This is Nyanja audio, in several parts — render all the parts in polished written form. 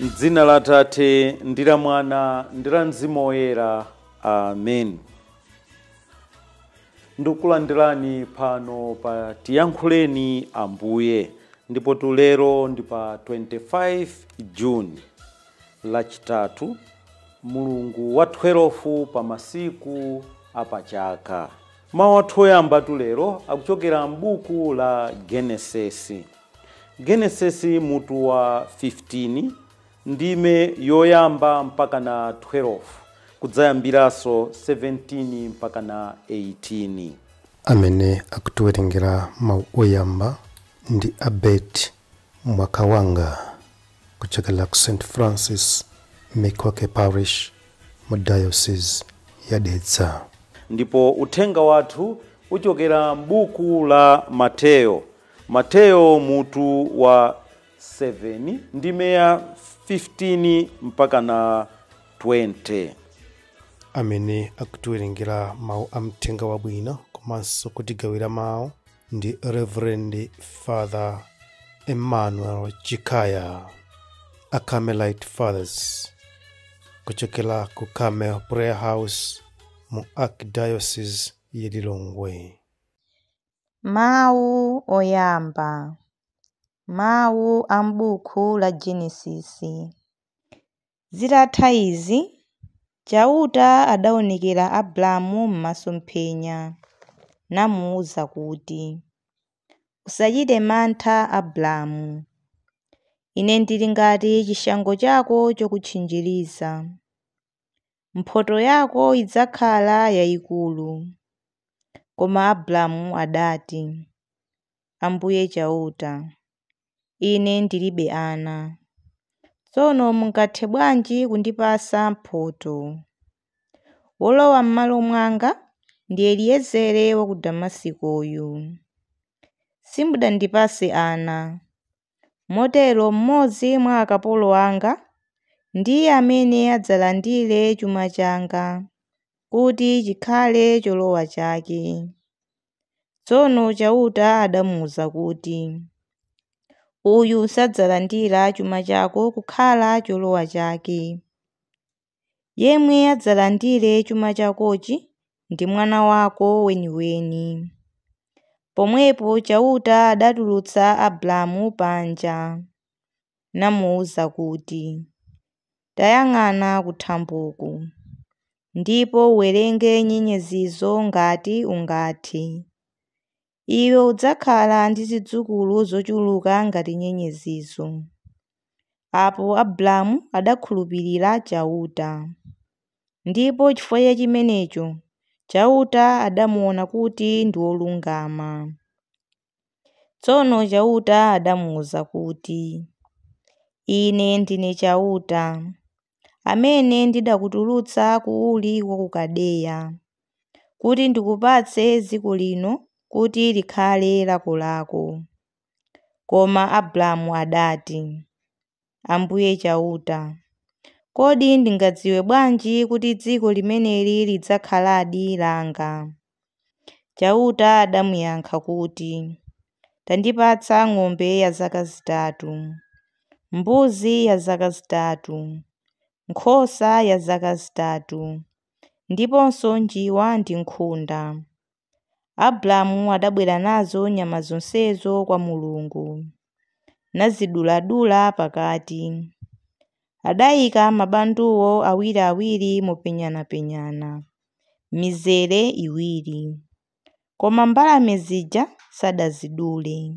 M'dzina la Tate ndi la Mwana ndi la Mzimu Woyera. Amen. Ndikulandirani pano pa Tiyankhuleni Ambuye, ndipo tulero ndi pa 25 Juni lachitatu, mulungu wa 12 pa masiku apachaka. Mawu athu oyamba tulero akuchokera m'buku la Genesisi. Genesisi mutu wa 15 ndime yoyamba mpaka na 12, kudzayambiranso 17 mpaka na 18. Amene akutiwerengera mawu oyamba ndi Abeti Mwakawanga kuchokera ku St. Francis Mikoke Parish mu Diocese ya Dedza. Ndipo uthenga wathu uchokera m'buku la Mateyo mutu wa 7 ndime ya 15 mpaka na 20. Amene akutiwerengera mawu amthenga wabwino komanso kutigawira mawu ndi Reverend Father Emmanuel Chikaya, a Carmelite Fathers kuchokera ku Carmel Prayer House mu Archdiocese ya Lilongwe. Mawu oyamba. Mawu a m'buku la Genesisi. Zitatha izi, Chauta adaonekera Abramu m'masomphenya, namuwuza kuti, "Usachite mantha Abramu. Ine ndili ngati chishango chako chokutchinjiriza. Mphotho yako idzakhala yayikulu." Koma Abramu adati, "Ambuye Chauta, ine ndilibe ana. Tsono mungathe bwanji kundipasa mphotho? Wolowa m'malo mwanga ndi Eliezere wa ku Damasikoyu. Simudandipase ana. Motero mmodzi mwa akapolo anga ndiye amene adzalandire chuma changa kuti chikhale cholowa chake." Tsono Chauta adamuwuza kuti, "Uyu sadzalandira chuma chako kukhala cholowa chake. Yemwe adzalandire chuma chakochi ndi mwana wako weniweni." Pomwepo Chauta adatulutsa Abramu panja, namuwuza kuti, "Tayang'ana kuthamboku, ndipo uwerenge nyenyezizo ngati ungathe. Iwe udzakhala ndi zidzukulu zochuluka ngati nyenyezizo." Apo Abramu adakhulupirira Chauta, ndipo chifukwa cha chimenecho Chauta adamuona kuti ndi wolungama. Tsono Chauta adamuwuza kuti, "Ine ndine Chauta, amene ndidakutulutsa ku Uri wa ku Kaldeya, kuti ndikupatse dziko lino kuti likhale lakolako." Koma Abramu adati, "Ambuye Chauta, kodi ndingadziwe bwanji kuti dziko limeneli lidzakhaladi langa?" Chauta adamuyankha kuti, "Tandipatsa ng'ombe ya zaka zitatu, mbuzi ya zaka zitatu, nkhosa ya zaka zitatu, ndiponso njiwa ndi nkhunda." Abramu adabwera nazo nyama zonsezo kwa Mulungu, naziduladula pakati. Adayika mabanduwo awiriawiri mopenyanapenyana, mizere iwiri. Koma mbalame zija sadazidule.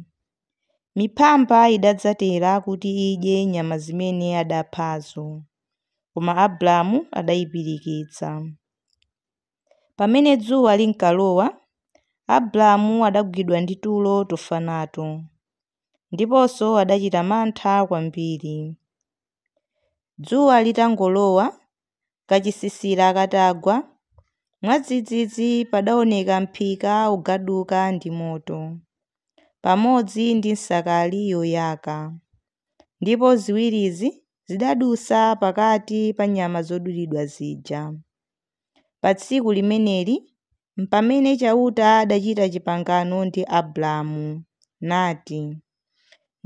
Miphamba idadzatera kuti idye nyama zimene adaphazo, koma Abramu adayipirikitsa. Pamene dzuwa linkalowa, Abramu adagwidwa ndi tulo tofa nato, ndiponso adachita mantha kwambiri. Dzuwa litangolowa, kachisisira katagwa, mwadzidzidzi padaoneka m'phika ugaduka ndi moto, pamodzi ndi nsakali yoyaka. Ndipo ziwirizi zidadusa pakati pa nyama zodulidwa zija. Pa tsiku limeneli mpamene Chauta adachita chipangano ndi Abramu, nati,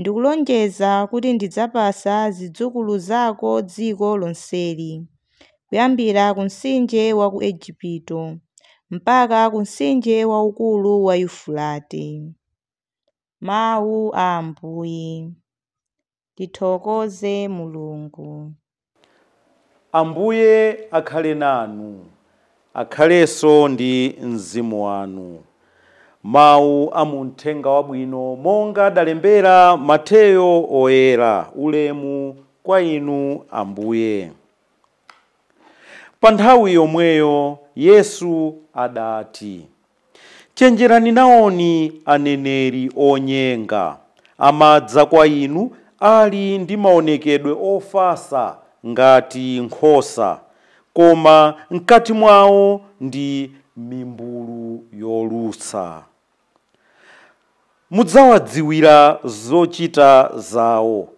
ndikulonjeza kuti ndidzapasa zidzukulu zako dziko lonseli, kuyambira ku mtsinje wa ku Igupto mpaka ku mtsinje waukulu wa Yufurate. Mawu a Ambuye. Tithokoze Mulungu. Ambuye akhale nanu, akhalenso ndi mzimu wanu. Mawu a Uthenga Wabwino monga adalembera Mateyo oyera. Ulemu kwa inu Ambuye. Pa nthawi yomweyo Yesu adati, chenjerani naoni aneneri onyenga, amadza kwa inu ali ndi maonekedwe ofasa ngati nkhosa, koma mkati mwawo ndi mimbulu yolusa. Mudzawadziwira zochita zawo.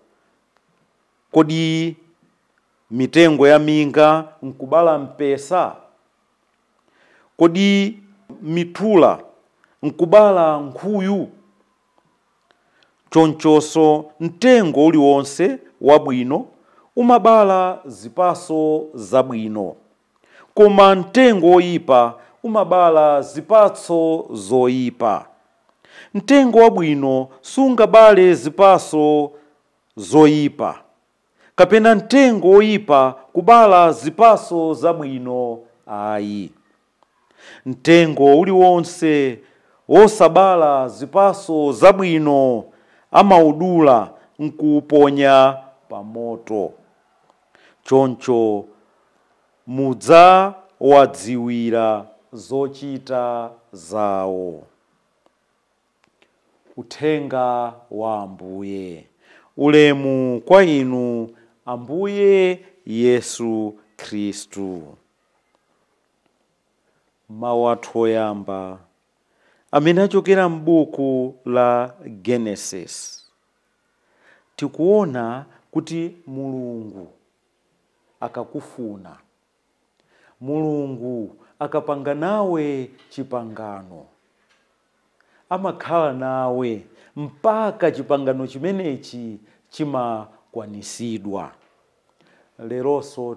Kodi mitengo ya minga nkubala mpesa? Kodi mitula nkubala nkhuyu? Chonchonso mtengo uliwonse wabwino umabala zipaso zabwino, koma mtengo oyipa umabala zipatso zoyipa. Mtengo wabwino sungabale zipaso zoyipa, kapena mtengo oyipa kubala zipaso zabwino ayi. Mtengo uliwonse wosabala zipaso zabwino amaudula nkuuponya pa moto. Choncho mudzawadziwira zochita zawo. Uthenga wa Ambuye. Ulemu kwa inu Ambuye Yesu Khristu. Mawu athu oyamba amene achokera m'buku la Genesis. Tikuona kuti Mulungu akakufuna, Mulungu akapanga nawe chipangano, amakhala nawe mpaka chipangano chimenechi chimakwanisidwa. Leronso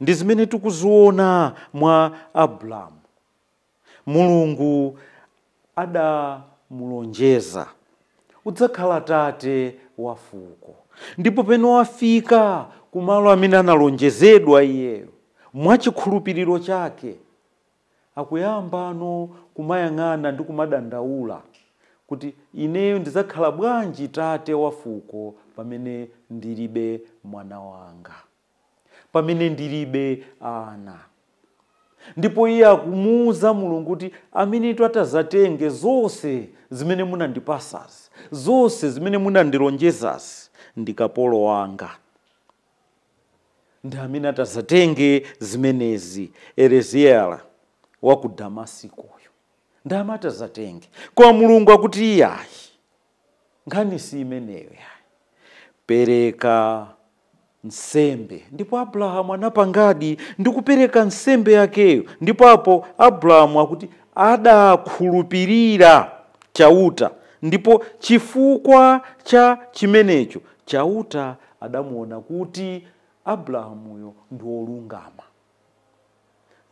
ndi zimene tikuziona mwa Abrahamu. Mulungu adamulonjeza udzakhala tate wa fuko, ndipo peno wafika kumalo amene analonjezedwa iyeyo mwachikhulupiriro chake, akuyamba kumayang'ana ndi kumadandaula kuti ineyo ndidzakhala bwanji tate wa fuko pamene ndilibe mwana wanga, pamene ndilibe ana. Ndipo iye akumuwuza Mulungu kuti amene atazatenge zonse zimene munandipasazi, zonse zimene munandilonjezazi, ndi kapolo wanga. Ndi amene atazatenge zimenezi. Eleziela wa ku Damasikoyo ndi amene atazatenge. Kwa Mulungu akuti iyayi, nkhani si imeneyo yayi, pereka nsembe. Ndipo Abrahamu anapangadi ndi kupereka nsembe yakeyo. Ndipo apo Abrahamu akuti adakhulupirira chauta, ndipo chifukwa cha chimenecho chauta adamuona kuti Abrahamuyo ndi olungama.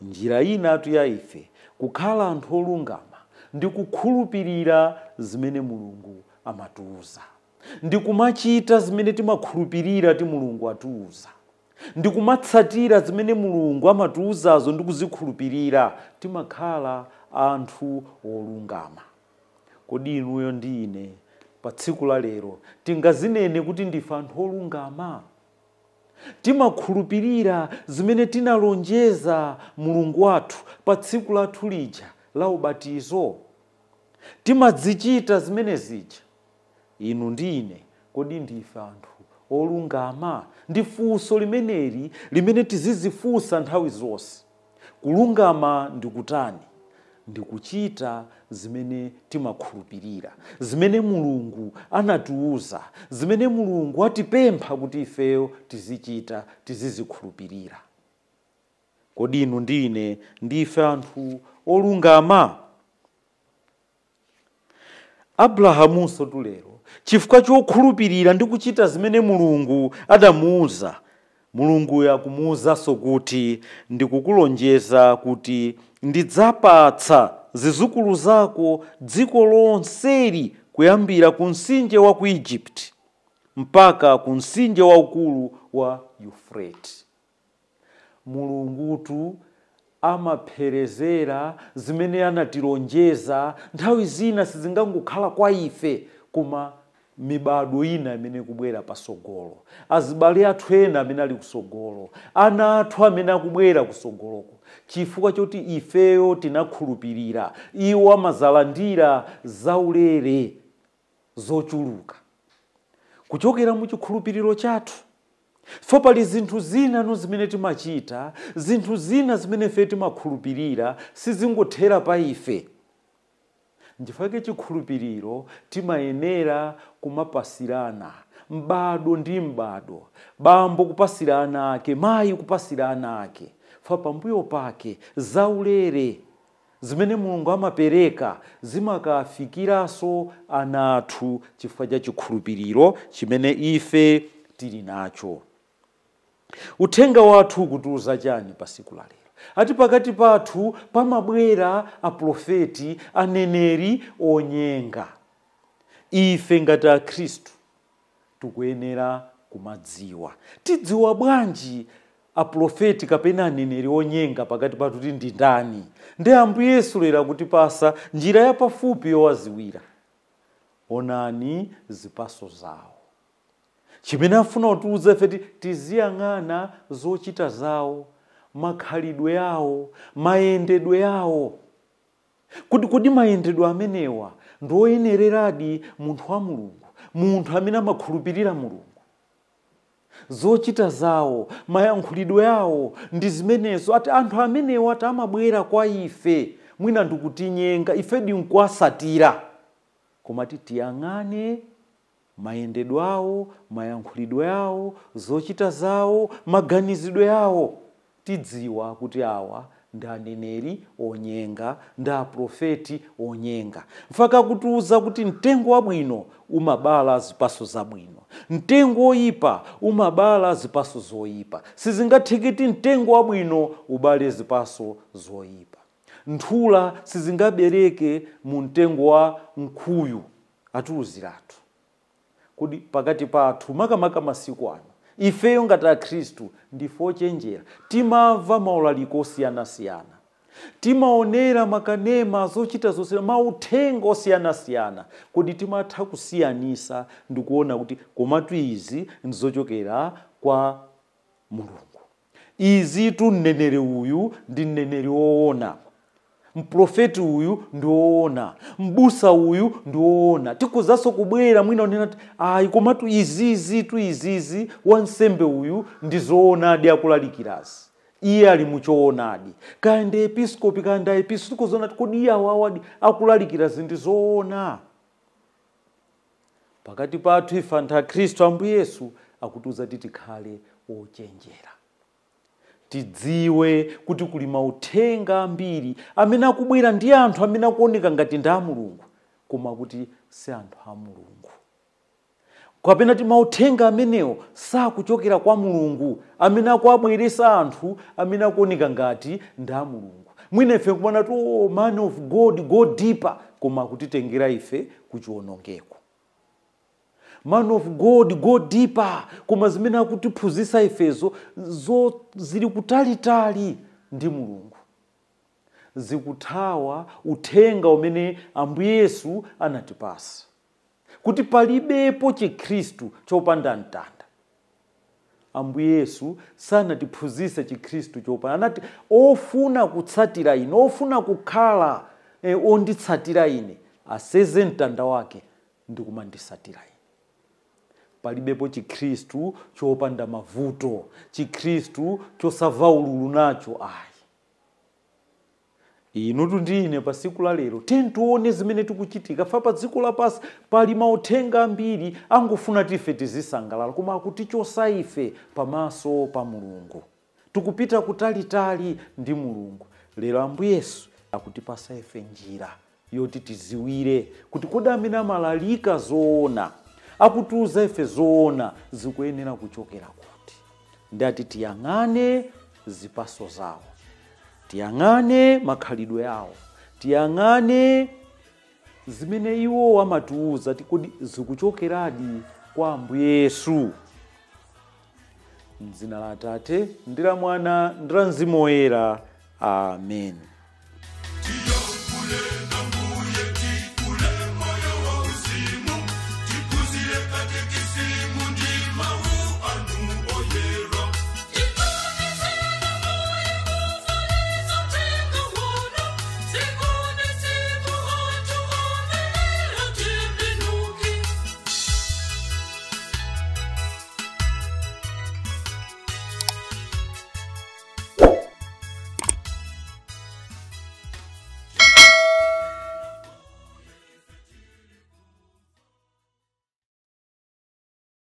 Njira inatu ya ife kukhala anthu olungama ndi kukhulupirira zimene Mulungu amatiuza, ndi kumachita zimene timakhulupirira ti Mulungu atiuza, ndi kumatsatira zimene Mulungu amatiuzazo ndi kuzikhulupirira, timakhala anthu olungama. Kodi inuyo ndi ine pa tsiku la lero tingazinene kuti ndife anthu olungama? Timakhulupirira zimene tinalonjeza Mulungu wathu pa tsiku lathu lija la ubatizo? Timazichita zimene zija? Inu ndi ine kodi ndife anthu olungama? Ndi funso limeneli limene tizizifunsa nthawi zonse. Kulungama ndi kutani? Ndi kuchita zimene timakhulupirira, zimene Mulungu anatiuza, zimene Mulungu atipempha kuti ifeyo tizichita, tizizikhulupirira. Kodi inu ndi ine ndife anthu olungama? Abrahamunso tulero chifukwa chokhulupirira ndi kuchita zimene Mulungu adamuwuza, Mulungu akumuwuzanso kuti ndikukulonjeza kuti ndidzapatsa zidzukulu zako dziko lonseli kuyambira ku mtsinje wa ku Egypt mpaka ku mtsinje waukulu wa Yufrate. Mulungutu amapherezera zimene anatilonjeza. Nthawi zina sizingangokhala kwa ife koma mibado ina imene kubwera pasogolo, azibale athu ena amene ali kusogolo, ana athu amene akubwera kusogoloko, chifukwa choti ifeyo tinakhulupirira. Iwo amazalandira zaulere zochuluka kuchokera mu chikhulupiriro chathu. Fo pali zinthu zina zimene timachita, zinthu zina zimene ife timakhulupirira sizingothera pa ife. Ndifake chikhulupiriro timayenera kumapasirana, mbado ndi mbado, bambo kupasirana ake, mayi kupasirana ake. Fa pambuyo pake zaulere zimene Mulungu amapereka zimakafikiranso ana athu chifukwa cha chikhulupiriro chimene ife tili nacho. Uthenga wathu ukutiuza chani pasiku la lero? Ati pakati pathu pamabwera aprofeti, aneneri onyenga. Ife ngati akhristu tikuyenera kumadziwa. Tidziwa bwanji aprofeti kapena aneneri onyenga pakati pathu ti ndi ndani? Ndi Ambuye Yesu lero akutipasa njira yapafupi yowaziwira. Onani zipaso zawo. Chimene afuna kutiuza ife tiziyang'ana zochita zawo, makhalidwe yawo, mayendedwe yawo. Kodi mayendedwe amenewa ndoyenereradi munthu wa Mulungu, munthu amene amakhulupirira Mulungu? Zochita zawo, mayankhulidwe yawo ndi zimenezo. Ati anthu amenewa amabwera kwa ife mwina ndikutinyenga, ife ndinkuwasatira. Koma tiyang'ane mayendedwe awo, mayankhulidwe yawo, zochita zawo, maganizidwe yawo, tidziwa kuti awa ndi aneneri onyenga, ndi aprofeti onyenga. Mfaka kutiuza kuti mtengo wabwino umabala zipaso zabwino, mtengo oyipa umabala zipaso zoyipa. Sizingatheketi mtengo wabwino ubale zipaso zoyipa. Nthula sizingabereke mu mtengo wa nkhuyu. Atiuziratu kuti pakati pathu makamaka masiku ano ifeyo ngati akhristu ndife ochenjera. Timamva maulaliko osiyanasiyana, timaonera makanema zochita zosiyana, mauthenga osiyanasiyana. Kodi timatha kusiyanisa ndi kuona kuti komatu izi ndizochokera kwa Mulungu? Izi tu mneneri uyu ndi mneneri woona, mprofeti uyu ndi woona, mbusa uyu ndi woona. Tikuzanso kubwera mwina unena kuti ayi komatu izizi wansembe uyu ndi zoonadi akulalikirazi, iye ali muchoonadi. Kaya ndi episkopi kaya ndi episkopi, tikuzona kodi iye awawadi akulalikirazi ndi zoona. Pakati pathu ife anthu a Khristu, Ambuye Yesu akutiuza tikhale ochenjera. Tidziwe kuti kuli mauthenga ambiri amene akubwera ndi anthu amene akuoneka ngati ndi a Mulungu, koma kuti si anthu a Mulungu. Kapena ti mauthenga amenewo sakuchokera kwa Mulungu, amene akuabweresa anthu amene akuoneka ngati ndi a Mulungu. Mwina ife kumana ti oh, man of God, go deeper, koma akutitengera ife kuchiwonongeko. Man of God, go deeper, koma zimene akutiphunzitsa ifezo zili kutalitali ndi Mulungu, zikuthawa uthenga umene Ambuye Yesu anatipasa, kuti palibepo chikhristu chopanda mtanda. Ambuye Yesu sanatiphunzitse chikhristu chopanda, anati ofuna kutsatira ine, ofuna kukhala onditsatira ine, aseze mtanda wake ndi kumanditsatira ine. Palibepo chikhristu chopanda mavuto, chikhristu chosamva ululu nacho ayi. Inutu ndine pasiku la lero tione zimene tikuchitika. Fa pa dziko lapansi pali mauthenga ambiri angofuna tife tizisangalala, koma akutichosa ife pamaso pa Mulungu. Tikupita kutalitali ndi Mulungu. Lero Ambuye Yesu akutipasa ife njira yoti tiziwire kuti kodi amene amalalika zoona, akutiuza ife zoona, zikuyenera kuchokera kuti. Ndati tiyang'ane zipaso zawo, tiyang'ane makhalidwe yawo, tiyang'ane zimene iwo amatiuza kodi zikuchokeradi kwa Ambuye Yesu. M'dzina la Atate ndi la Mwana ndi la Mzimu Woyera. Amen.